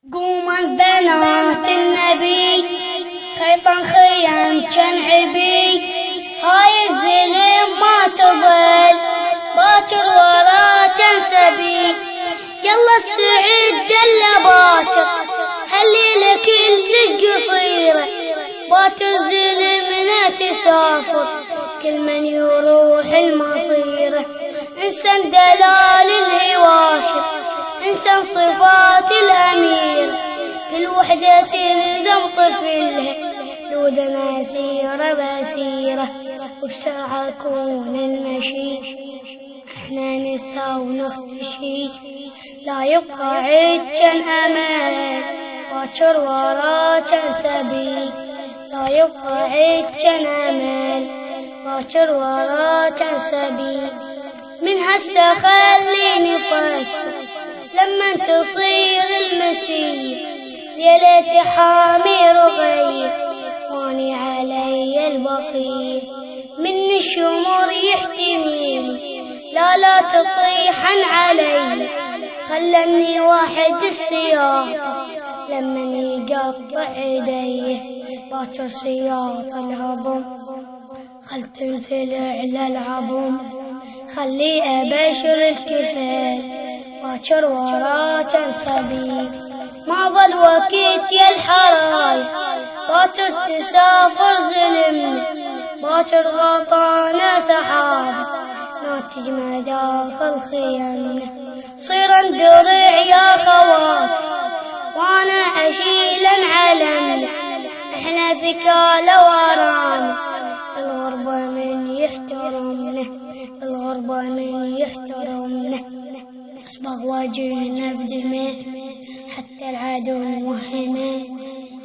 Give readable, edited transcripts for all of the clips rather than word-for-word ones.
قومت بنات النبي خيطا خيام كان عبي، هاي الظلم ما تضل باكر ورا كان سبي. يلا استعد دل باكر هالليلة كل قصيرة، باكر ظلمنا تسافر كل من يروح المصيرة. انسان دلال الهواشر انسان صفات الأمير، كل وحدة تلزم طفلها لودنا سيرة بسيرة، وبسرعة يكون المشي احنا نسعى ونختشي. لا يبقى عيد كان أمل باكر ورا كان سبي، لا يبقى عيد كان أمل باكر ورا كان سبي. من هسه خليني فكر لما تصير المسير، ليلتي حامي رغير واني علي البخير. من الشمر يحتميني لا تطيحن علي، خلني واحد السياطة لما يقطع ايدي. باكر سياط الهضم خل تنزل على العظم، خلي أبشر الكفاية باكر ورا كان سبي. ما ظل وقت يا الحرايا باكر تسافر ظلمنا، باكر غطانا سحاب ناتج مداخل خيامنا. صيرا درع يا خوات وانا اشيلا علمنا، احنا ثقالة ورانا الغربة من يحترمنا، الغربة من يحترمنا. اصبغ وجهنا بدمه حتى العدو موهمه،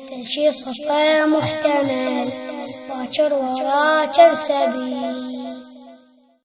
كل شي صفا محتمل باكر ورا كان سبي.